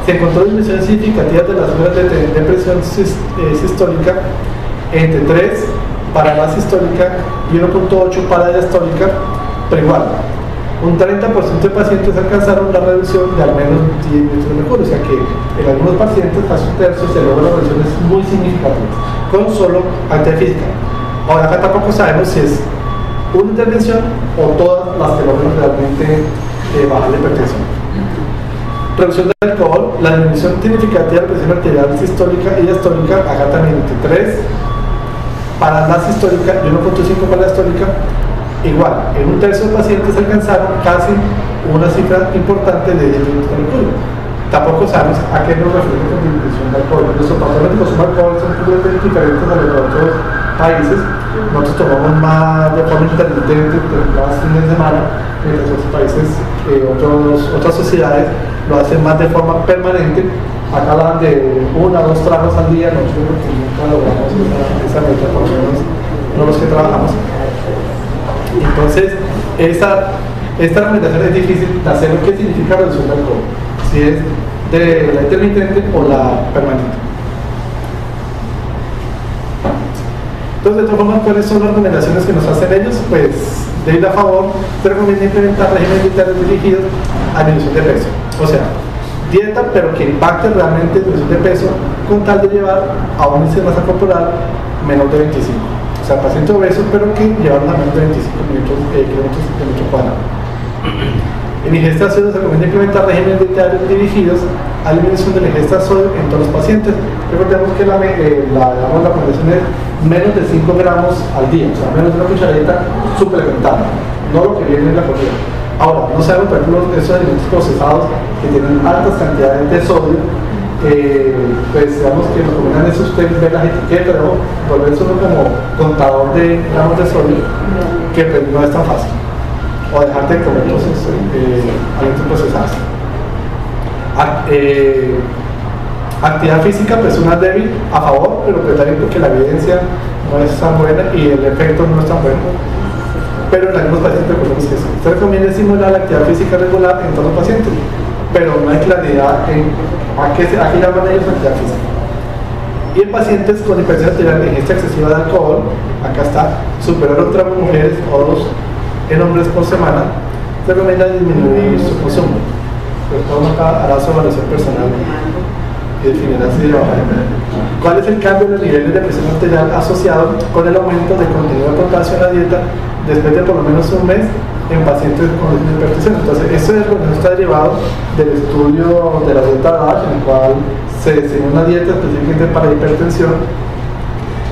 Se encontró disminuciones significativas de las ondas de presión sistólica entre 3 para la sistólica y 1.8 para la diastólica, pero igual, un 30% de pacientes alcanzaron la reducción de al menos 10 mililitros de mercurio, o sea que en algunos pacientes, casi un tercio, se logran reducciones muy significativas con solo actividad física. Ahora, acá tampoco sabemos si es una intervención o todas las que logran realmente bajar la hipertensión. Reducción del alcohol. La disminución significativa de la presión arterial sistólica y diastólica, acá también entre 3 para la sistólica y 1.5 para la diastólica. Igual, en un tercio de pacientes alcanzaron casi una cifra importante de 10 mililitros de mercurio. Tampoco sabemos a qué nos referimos con disminución de alcohol. Nuestros patrones de consumo de alcohol son completamente diferentes a los de otros países. Nosotros tomamos más de forma intermitente, más fines de semana, mientras otros países, otras sociedades lo hacen más de forma permanente. Acá hablan de 1 o 2 tragos al día. Nosotros nunca logramos esa meta, por lo menos no los que trabajamos. Entonces, esta recomendación es difícil de hacer. ¿Qué significa reducción de alcohol? Si es de la intermitente o la permanente. Entonces, de todas formas, ¿cuáles son las recomendaciones que nos hacen ellos? Pues, de ir a favor, se recomienda implementar regímenes militares dirigidos a disminución de peso. O sea, dieta, pero que impacte realmente en disminución de peso, con tal de llevar a un índice de masa corporal menor de 25. O sea, pacientes obesos, pero que llevaron a menos de 25 kilómetros de metro cuadrado. En ingesta-sodio se recomienda implementar regímenes dietarios dirigidos a la eliminación de la ingesta de sodio en todos los pacientes. Recordemos que la recomendación es menos de 5 gramos al día, o sea, menos de una cucharadita suplementada, no lo que viene en la comida. Ahora, no sabemos, por ejemplo, esos alimentos procesados que tienen altas cantidades de sodio, pues digamos que lo que recomiendan es usted ver las etiquetas, ¿no? Volverse uno como contador de gramos de sodio, que pues, no es tan fácil. O dejarte de comer alimentos procesados. Actividad física, pues una débil a favor, pero pues también porque la evidencia no es tan buena y el efecto no es tan bueno. Pero en algunos pacientes recordemos que sí. Se recomienda estimular la actividad física regular en todos los pacientes, pero no hay claridad en a qué llaman ellos actividad física. Y en pacientes con hipertensión arterial de ingesta excesiva de alcohol, acá está, superior a un tramo en mujeres o 2 en hombres por semana, se recomienda disminuir su consumo. Pero todo acá hará su evaluación personal y definirá si debe bajar. ¿Cuál es el cambio en los niveles de presión arterial asociado con el aumento del contenido de potasio en la dieta después de por lo menos un mes en pacientes con hipertensión? Entonces, eso está derivado del estudio de la dieta DASH, en el cual se diseñó una dieta específicamente para hipertensión,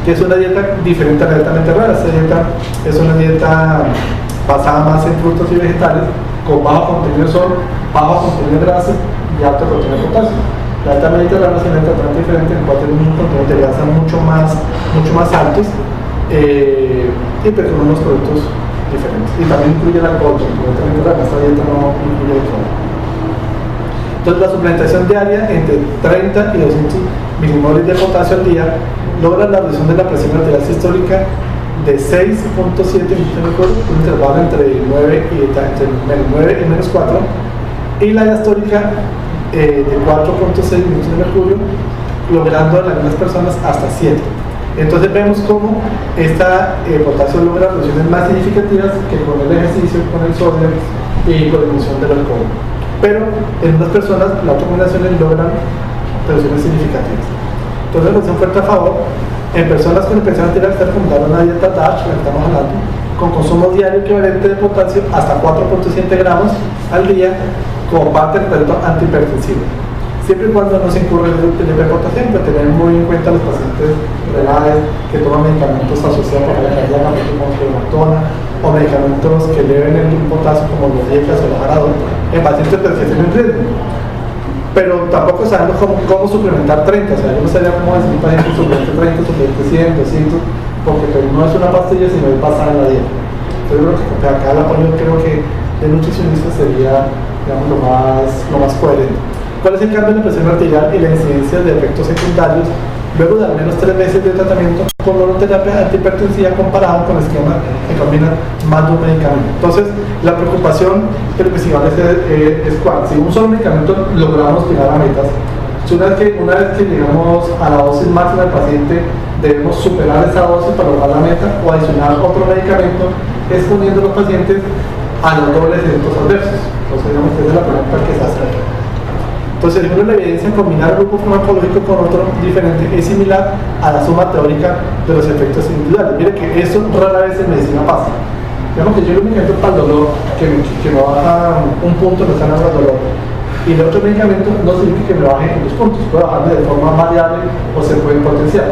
que es una dieta diferente a la dieta mediterránea. Esta dieta es una dieta basada más en frutos y vegetales, con bajo contenido de sol, bajo contenido de grasa y alto contenido de potasio. La dieta mediterránea es una dieta totalmente diferente, en la cual tiene un contenido de grasa mucho más altos y pues con unos productos diferentes. Y también incluye el alcohol, porque esta dieta no incluye alcohol. Entonces, la suplementación diaria entre 30 y 200 milimoles de potasio al día logra la reducción de la presión arterial sistólica de 6.7 milímetros, un intervalo entre 9 y menos 4, y la diastólica de 4.6 milímetros de mercurio, logrando en algunas personas hasta 7. Entonces vemos cómo esta potasio logra reducciones más significativas que con el ejercicio, con el sodio y con la disminución del alcohol. Pero en unas personas las otras combinaciones logran reducciones significativas. Entonces la reducción fuerte a favor. En personas con hipertensión arterial se recomienda una dieta DASH, la que estamos hablando, con consumo diario equivalente de potasio hasta 4.7 gramos al día como parte del tratamiento antihipertensivo. Siempre y cuando no se incurre el hiperpotasio, pero tener muy en cuenta los pacientes renales que toman medicamentos asociados con la cardíaca, como clonazepam, o medicamentos que eleven el potasio como los diecas o los jaradol, en pacientes que tienen riesgo. Pero tampoco sabemos cómo suplementar 30, o sea, yo no sabía cómo decir un paciente suplemente 30, suplemente 100, 200, porque pues, no es una pastilla sino es basada en la dieta. Entonces creo que acá el apoyo creo que de nutricionista sería, digamos, lo más coherente. ¿Cuál es el cambio en la presión arterial y la incidencia de efectos secundarios luego de al menos 3 meses de tratamiento con oroterapia antihipertensiva comparado con esquemas que combinan más de un medicamento? Entonces, la preocupación principal es cuál. Si un solo medicamento logramos llegar a metas, si una vez que llegamos a la dosis máxima del paciente, debemos superar esa dosis para lograr la meta o adicionar otro medicamento, exponiendo a los pacientes a los dobles eventos adversos. Entonces, digamos que esa es la pregunta que se hace. Entonces, según la evidencia, combinar un grupo farmacológico con otro diferente es similar a la suma teórica de los efectos individuales. Mire que eso rara vez en medicina pasa. Digamos que yo el medicamento para el dolor que me baja un punto, me sana el dolor, y el otro medicamento no significa que me baje en 2 puntos, puede bajarme de forma variable o se puede potenciar.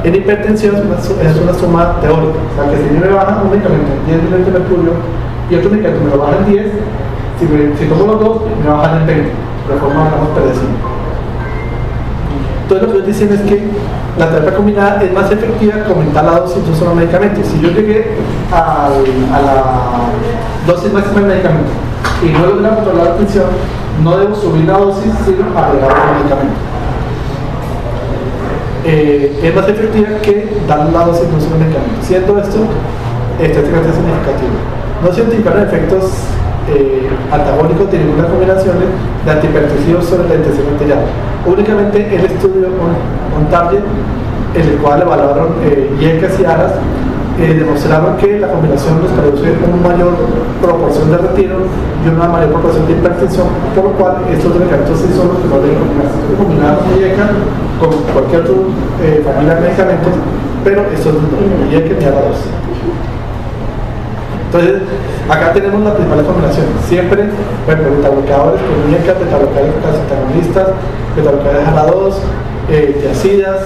En hipertensión es una suma teórica, o sea que si me baja un medicamento en 10 milímetros de mercurio y otro medicamento me lo baja en 10, si tomo los dos, me bajan en 20. De forma, digamos, predecible. Entonces lo que ellos dicen es que la terapia combinada es más efectiva que aumentar la dosis de un solo medicamento. Si yo llegué a la dosis máxima del medicamento y no logré controlar la tensión, no debo subir la dosis sino agregar otro medicamento. Es más efectiva que dar la dosis de un solo medicamento. Siendo esto estadísticamente significativo. No se identificaron efectos antagónicos de ninguna combinación de antihipertensivos sobre la intención arterial. Únicamente el estudio on target, en el cual evaluaron IECAS y ARAS, demostraron que la combinación nos produce una mayor proporción de retiro y una mayor proporción de hipertensión, por lo cual estos medicamentos sí son los que no deben combinarse. Se puede combinar con IECA con cualquier otra familia de medicamentos, pero estos no, IECA ni ARAS. Entonces, acá tenemos las principales combinaciones. Siempre, bueno, beta-bloqueadores con IECA, beta-bloqueadores con antagonistas, beta-bloqueadores ALA2, tiazidas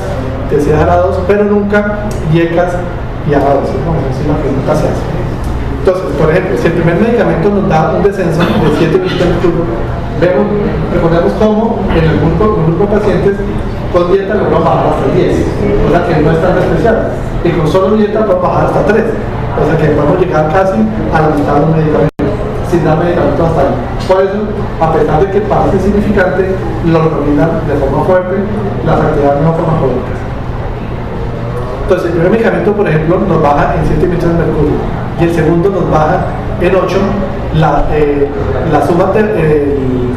ALA2, pero nunca IECAs y ALA2. Vamos a decir la pregunta se hace. Entonces, por ejemplo, si el primer medicamento nos da un descenso de 7 minutos en el curvo, recordemos cómo en un grupo de pacientes con dieta logramos bajar hasta 10, o sea que no es tan especial, y con solo dieta podemos bajar hasta 3, o sea que podemos llegar casi a la mitad de un medicamento, sin dar medicamento hasta ahí. Por eso, a pesar de que parece significante, lo recomiendan de forma fuerte las actividades no farmacológicas. Entonces, el primer medicamento, por ejemplo, nos baja en 7 minutos de mercurio, y el segundo nos baja en 8. La suma,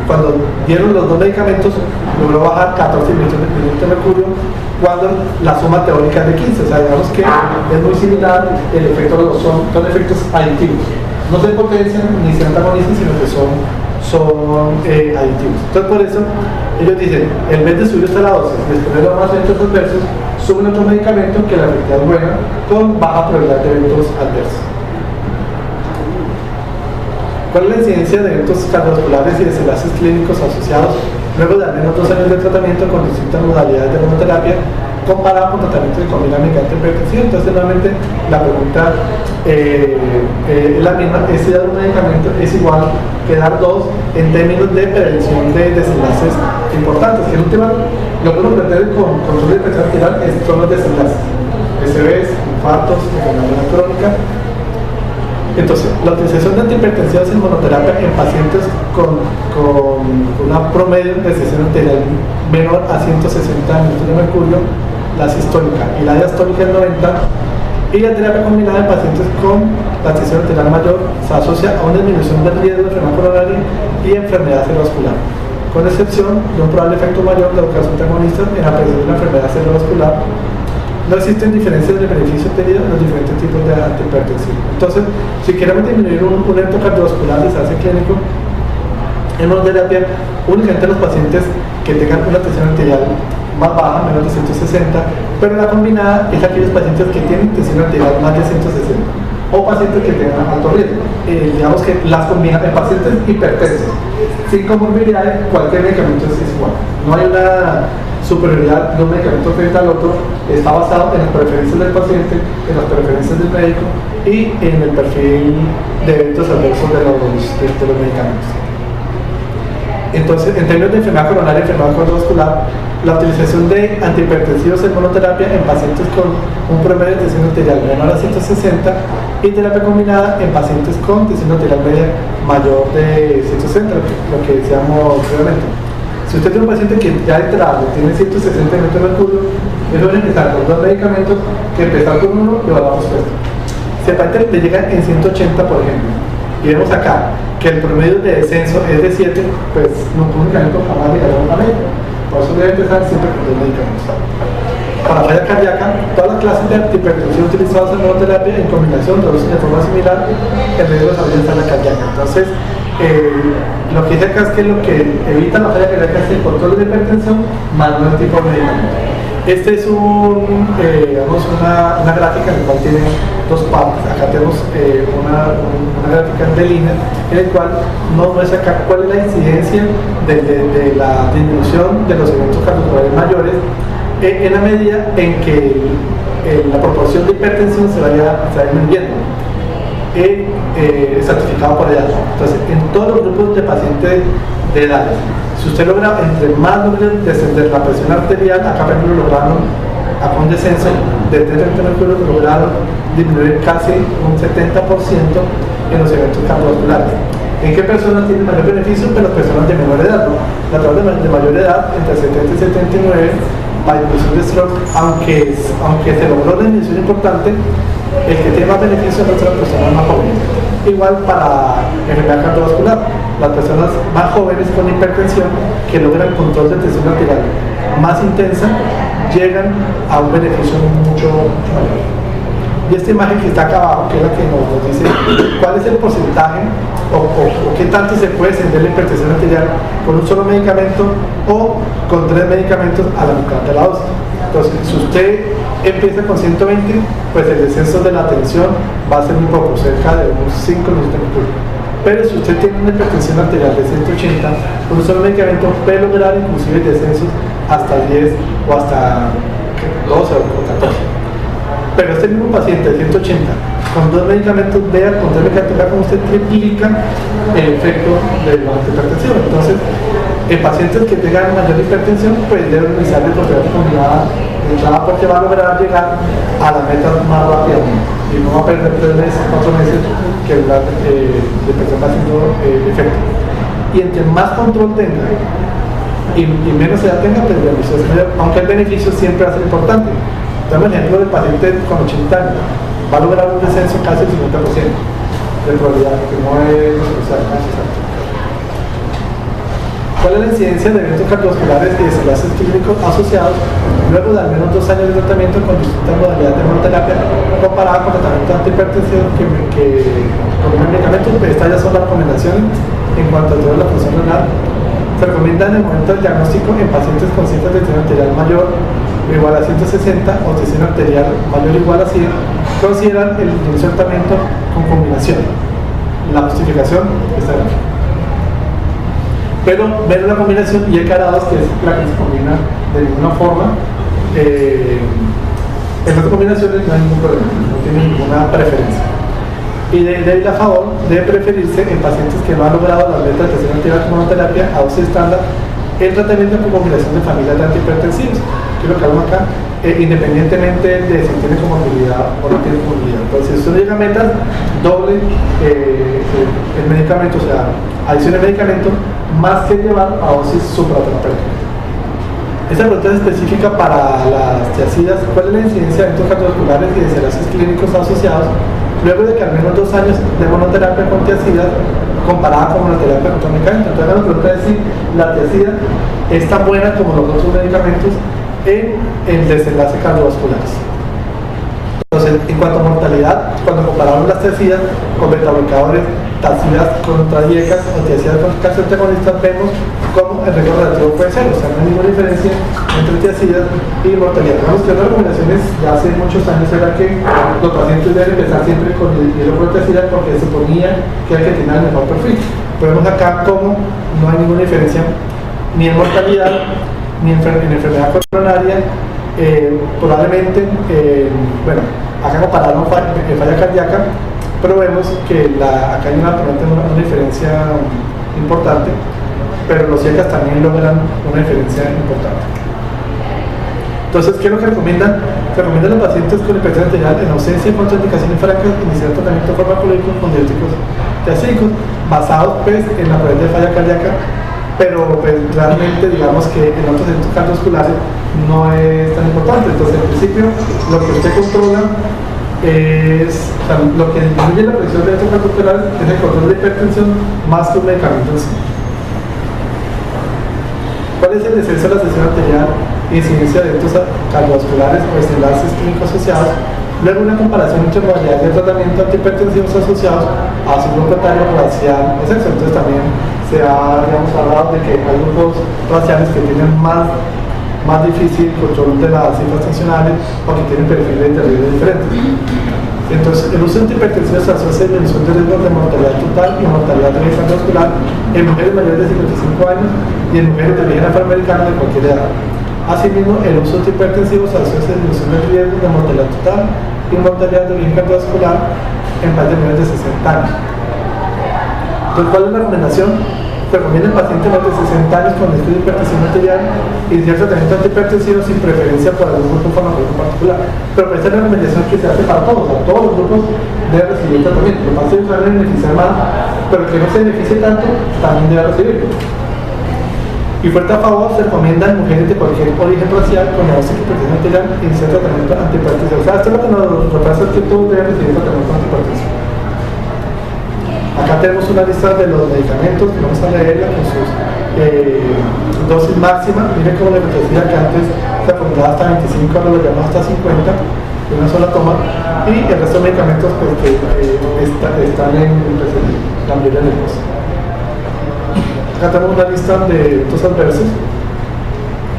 cuando dieron los dos medicamentos, logró bajar 14 minutos de mercurio, cuando la suma teórica es de 15. O sea, digamos que es muy similar, el efecto de los son efectos aditivos. No se potencian ni se antagonizan, sino que son aditivos. Entonces, por eso, ellos dicen, en vez de subir hasta la dosis, después de los más eventos adversos, suben otro medicamento que la efectividad es buena, con baja probabilidad de eventos adversos. ¿Cuál es la incidencia de eventos cardiovasculares y desenlaces clínicos asociados luego de al menos 2 años de tratamiento con distintas modalidades de hormonoterapia comparado con tratamiento de combinamiento hipertensivo? Entonces, nuevamente, la pregunta es la misma: ¿ese dar un medicamento es igual que dar 2 en términos de prevención de desenlaces importantes? Que en última, lo que uno pretende con control de presión arterial son los desenlaces: SBs, infartos, enfermedad crónica. Entonces, la utilización de antihipertensivos en monoterapia en pacientes con una promedio de presión arterial menor a 160 minutos de mercurio, la sistólica y la diastólica es 90, y la terapia combinada en pacientes con la presión arterial mayor se asocia a una disminución del riesgo de enfermedad coronaria y enfermedad cerebrovascular, con excepción de un probable efecto mayor de los antagonistas en la presencia de la enfermedad cerebrovascular. No existen diferencias de beneficio obtenido en los diferentes tipos de antihipertensión. Entonces, si queremos disminuir un evento cardiovascular de desastre clínico en monoterapia, únicamente los pacientes que tengan una tensión arterial más baja, menos de 160, pero la combinada es aquellos pacientes que tienen tensión arterial más de 160 o pacientes que tengan alto riesgo. Digamos que las combinan en pacientes hipertensos sin comorbilidades, cualquier medicamento es igual. No hay una superioridad de un medicamento frente al otro, está basado en las preferencias del paciente, en las preferencias del médico y en el perfil de eventos adversos de los medicamentos. Entonces, en términos de enfermedad coronaria y enfermedad cardiovascular, la utilización de antihipertensivos en monoterapia en pacientes con un promedio de tensión arterial menor a 160 y terapia combinada en pacientes con tensión arterial media mayor de 160, lo que decíamos previamente. Si usted tiene un paciente que ya de entrada tiene 160 minutos de mercurio, es mejor empezar con 2 medicamentos que empezar con uno y evaluamos esto. Si el paciente le llega en 180, por ejemplo, y vemos acá que el promedio de descenso es de 7, pues no medicamento jamás llegará a una media. Por eso debe empezar siempre con 2 medicamentos. Para la falla cardíaca, todas las clases de antihipertensión utilizadas en monoterapia en combinación reducen de forma similar el riesgo de desarrollo de falla cardíaca. Entonces, lo que dice acá es que lo que evita la falla cardíaca es el control de hipertensión más no el tipo de medicamento. Este es digamos una gráfica en la cual tiene 2 partes. Acá tenemos una gráfica de línea en la cual nos muestra acá cuál es la incidencia de la disminución de los eventos cardiovasculares mayores en la medida en que la proporción de hipertensión se vaya disminuyendo, estratificado por edad. Entonces, en todos los grupos de pacientes de edad, si usted logra, entre más logre descender la presión arterial, acá por ejemplo lograron, a un descenso de 30 mercurio, lograron disminuir casi un 70% en los eventos cardiovasculares. ¿En qué personas tienen mayor beneficio? Pues las personas de menor edad, ¿no? Las personas de mayor edad, entre 70 y 79, la disminución de stroke, aunque se logró una disminución importante, el que tiene más beneficio son las personas más jóvenes. Igual para enfermedad cardiovascular, las personas más jóvenes con hipertensión que logran control de tensión arterial más intensa llegan a un beneficio mucho mayor. Y esta imagen que está acá abajo, que es la que nos dice cuál es el porcentaje o qué tanto se puede descender la hipertensión arterial con un solo medicamento o con 3 medicamentos a la mitad de la dosis. Entonces, si usted empieza con 120, pues el descenso de la tensión va a ser muy poco, cerca de unos 5 minutos. Pero si usted tiene una hipertensión arterial de 180, con un solo medicamento puede lograr inclusive descensos hasta 10 o hasta 12 o 14. Pero este mismo paciente de 180, con 2 medicamentos, vea, con 3 medicamentos, como usted triplica el efecto del antihipertensivo. Entonces, en pacientes que tengan mayor hipertensión, pues deben iniciar la hipertensión combinada de entrada, porque va a lograr llegar a la meta más rápidamente y no va a perder 3 meses, 4 meses que la hipertensión va haciendo efecto. Y entre más control tenga y menos edad tenga, pues el beneficio es mayor, aunque el beneficio siempre va a ser importante. Tenemos el ejemplo del paciente con 80 años, va a lograr un descenso casi del 50% de probabilidad, que no es necesario. ¿Cuál es la incidencia de eventos cardiovasculares y desenlaces clínicos asociados luego de al menos 2 años de tratamiento con distintas modalidades de monoterapia comparada con tratamiento antihipertensivo que con los medicamentos? Pues estas ya son las recomendaciones en cuanto a toda la función renal. Se recomienda en el momento del diagnóstico en pacientes con cierta tensión arterial mayor o igual a 160 o tensión arterial mayor o igual a 100, consideran el inicio del tratamiento con combinación. La justificación está aquí. Pero ver la combinación y ECARA-2, que es la que se combina de ninguna forma, en otras combinaciones no hay ningún problema, no tiene ninguna preferencia. Y de ahí a favor debe preferirse en pacientes que no han logrado la meta de tensión arterial con monoterapia a dosis estándar el tratamiento con combinación de familias de antihipertensivos, que es lo que hablamos acá, independientemente de si tiene comorbilidad o no tiene comorbilidad. Entonces, si usted llega a metas, doble el medicamento, o sea, adicione el medicamento, más que llevar a dosis supraterapéutica. Esta pregunta es específica para las tiazidas. ¿Cuál es la incidencia de eventos cardiovasculares y desenlaces clínicos asociados luego de que al menos 2 años de monoterapia con tiazidas comparada con monoterapia con medicamentos? Entonces la pregunta es si la tiazida es tan buena como los otros medicamentos en el desenlace cardiovasculares. Entonces, en cuanto a mortalidad, cuando comparamos las tiazidas con beta-bloqueadores, tiazidas contra diecas o tiazidas con calcioantagonistas, vemos cómo el riesgo relativo puede ser, o sea, no hay ninguna diferencia entre tiazidas y mortalidad. Vemos que otras recomendaciones ya hace muchos años era que los pacientes deben empezar siempre con el hidrocortisona porque se suponía que era el que tenía el mejor perfil. Pero vemos acá cómo no hay ninguna diferencia ni en mortalidad ni en enfermedad coronaria. Probablemente, bueno, acá compararon falla cardíaca, pero vemos que acá hay una diferencia importante, pero los IECAS también logran una diferencia importante. Entonces, ¿qué es lo que recomiendan? Se recomienda a los pacientes con hipertensión arterial en ausencia de contraindicaciones francas iniciar tratamiento farmacológico con diuréticos tiazídicos basados pues en la probabilidad de falla cardíaca, pero pues realmente digamos que en otros eventos cardiovasculares no es tan importante. Entonces, en principio, lo que usted controla es, o sea, lo que disminuye la presión de eventos cardiovasculares es el control de hipertensión más que un medicamento en sí. ¿Cuál es el descenso de la tensión arterial, incidencia de eventos cardiovasculares o desenlaces clínicos asociados? Luego una comparación entre modalidades de tratamiento antihipertensivos asociados a su grupo etario, racial o sexo. Entonces también se ha, digamos, hablado de que hay grupos raciales que tienen más difícil control de las cifras tensionales o que tienen perfiles terribles diferentes. Entonces, el uso de antihipertensivos se asocia a disminución de riesgos de mortalidad total y mortalidad de riesgo cardiovascular en mujeres mayores de 55 años y en mujeres de origen afroamericano de cualquier edad. Asimismo, el uso de antihipertensivos se asocia a disminución de riesgos de mortalidad total y mortalidad de origen cardiovascular en pacientes menores de 60 años. Entonces, ¿cuál es la recomendación? Se recomienda en pacientes más de 60 años con estudio de hipertensión arterial iniciar tratamiento antihipertensivo sin preferencia por algún grupo farmacológico particular. Pero esta es la recomendación que se hace para todos, o sea, todos los grupos deben recibir tratamiento. Los pacientes van a beneficiar más, pero el que no se beneficie tanto también debe recibirlo. Y fuerte a favor, se recomienda en mujeres de cualquier origen racial con diagnóstico de hipertensión arterial iniciar tratamiento antihipertensivo. O sea, esto es lo que nos retrasa, es que todos deben recibir tratamiento antihipertensivo. Acá tenemos una lista de los medicamentos que vamos a leerla con sus dosis máximas. Miren cómo les decía que antes se acumulaba hasta 25, ahora lo llamamos hasta 50 de una sola toma, y el resto de medicamentos pues, que están en la mayoría de los. Acá tenemos una lista de eventos adversos.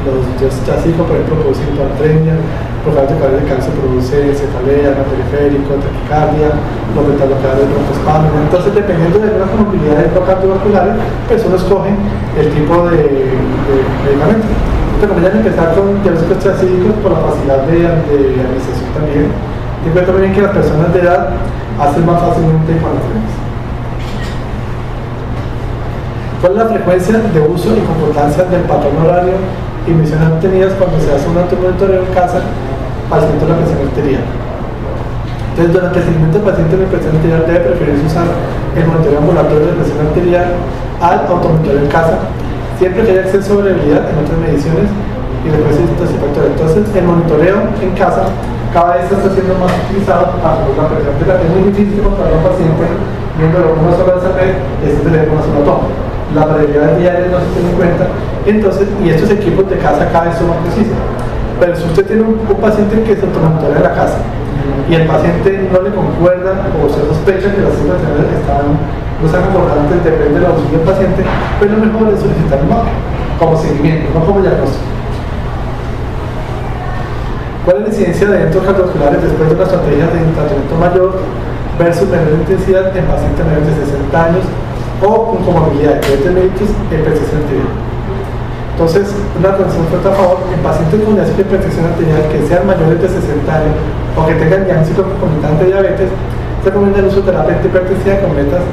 Los dióxidos acílicos, por ejemplo, producen hiponatremia, los radicales de cáncer producen cefalea, periférico, taquicardia, los betaloculares broncoespasmo. Entonces, dependiendo de las comorbilidades cardiovasculares, pues uno escoge el tipo de medicamento. Recomiendan empezar con dióxidos acílicos por la facilidad de administración también. Ten en cuenta también que las personas de edad hacen más fácilmente hiponatremias. ¿Cuál es la frecuencia de uso y comportancia del patrón horario y mediciones obtenidas cuando se hace un automonitoreo en casa para el seguimiento de la presión arterial? Entonces, durante el seguimiento del paciente de presión arterial debe preferirse usar el monitoreo ambulatorio de presión arterial al automonitoreo en casa, siempre que haya acceso a variabilidad en otras mediciones y después de estos factores. Entonces, el monitoreo en casa cada vez está siendo más utilizado para la presión arterial. Es muy difícil controlar a un paciente viéndolo una sola vez al mes, este se le da una sola toma. La variabilidad diaria no se tiene en cuenta, entonces, y estos equipos de casa cada vez son más precisos. Pero si usted tiene un paciente que se automonitora en la casa y el paciente no le concuerda o se sospecha que las situaciones no sean concordantes, depende de la dosis del paciente, pues lo mejor es solicitar un mapa como seguimiento, no como diagnóstico. ¿Cuál es la incidencia de eventos cardiovasculares después de una estrategia de tratamiento mayor versus menor intensidad en pacientes menores de 60 años o con comorbilidad de diferentes méritos en hipertensión arterial? Entonces, una recomendación fuerte a favor en pacientes con hipertensión arterial que sean mayores de 60 años o que tengan diagnóstico concomitante de diabetes, se recomienda el uso de terapia antihipertensiva con metas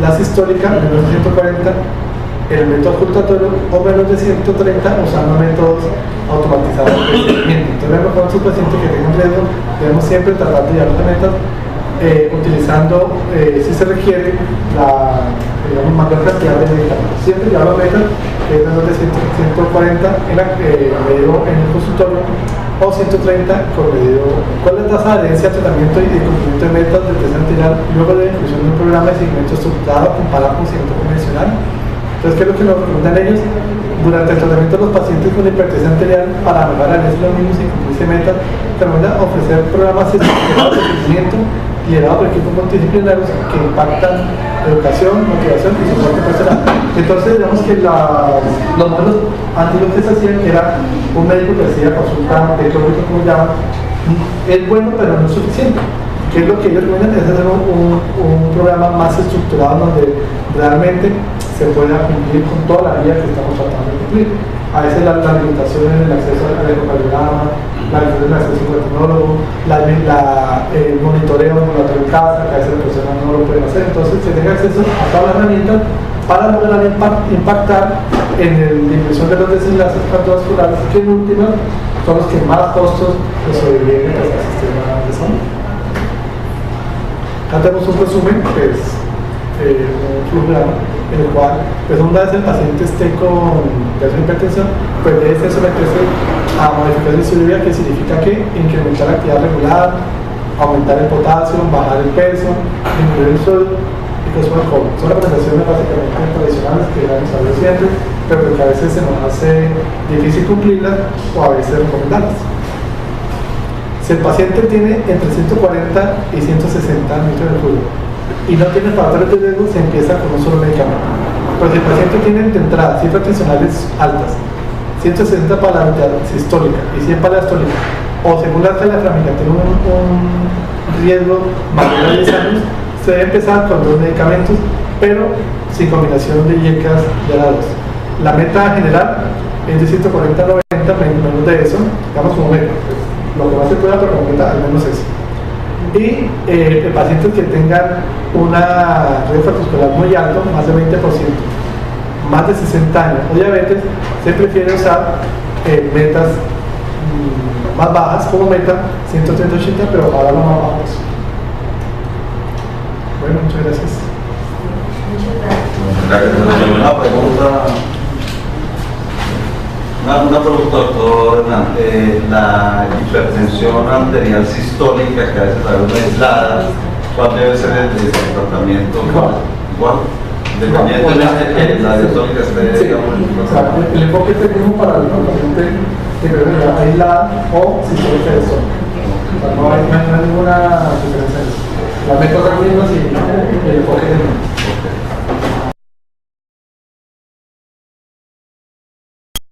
la sistólica menos de 140, el método ocultatorio o menos de 130 usando métodos automatizados de seguimiento. Entonces, con sus pacientes que tengan riesgo, debemos siempre tratar de llevar las metas utilizando, si se requiere, la mayor cantidad de medicamentos. Siempre llevar las metas que es menos de 140 medido en el consultorio o 130 con medido. ¿Cuál es la tasa de adherencia al tratamiento y de cumplimiento de metas de presión arterial luego de la inclusión de un programa de seguimiento estructurado comparado con seguimiento convencional? Entonces, ¿qué es lo que nos recomiendan ellos? Durante el tratamiento de los pacientes con hipertensión arterial, para mejorar el riesgo mínimo y cumplirse metas, se recomienda ofrecer programas estructurados de seguimiento liderados por equipos multidisciplinarios que impactan educación, motivación y soporte personal. Entonces, digamos que los modelos antiguos que se hacían era un médico que hacía consulta de crónica, como llaman, es bueno pero no es suficiente. ¿Qué es lo que ellos recomiendan? Es hacer un programa más estructurado donde realmente se pueda cumplir con toda la vía que estamos tratando de cumplir. A veces la limitación en el acceso al ecocardiograma, la limitación del acceso al tecnólogo, el monitoreo ambulatorio en casa, que a veces las personas no lo pueden hacer. Entonces, se tenga acceso a todas las herramientas para lograr impactar en la disminución de los desenlaces cardiovasculares, que en última son los que más costos de sobreviven al sistema de salud. Acá tenemos un resumen, pues, un flujograma en el cual, pues, una vez el paciente esté con hipertensión, pues debe someterse a modificación de su vida, que significa que incrementar la actividad regular, aumentar el potasio, bajar el peso, disminuir el sodio y consumo de alcohol. Son recomendaciones básicamente tradicionales que ya hemos hablado siempre, pero que a veces se nos hace difícil cumplirlas o a veces recomendarlas. Si el paciente tiene entre 140 y 160 mililitros de mercurio y no tiene factores de riesgo, se empieza con un solo medicamento. Pero si el paciente tiene de entrada cifras tensionales altas, 160 para la sistólica y 100 para la diastólica, o según la diafragmática tiene un riesgo mayor a 10 años, se debe empezar con 2 medicamentos, pero sin combinación de IECAS de la 2. La meta general es de 140 a 90, menos de eso, digamos como meta. Lo que más se pueda, pero recomienda al menos eso. Y pacientes que tengan una riesgo cardiovascular muy alto, más de 20%, más de 60 años o diabetes, se prefiere usar metas más bajas como meta 130-80, pero ahora lo más bajos. Bueno, muchas gracias. Una pregunta, doctor Hernán. La hipertensión arterial sistólica, que a veces es aislada, ¿cuál debe ser el tratamiento? Igual, independientemente de que la diastólica esté, digamos, el enfoque es el mismo para el paciente que debe aislada o sistólica de sol. No hay ninguna diferencia en eso. Las metas son mismas y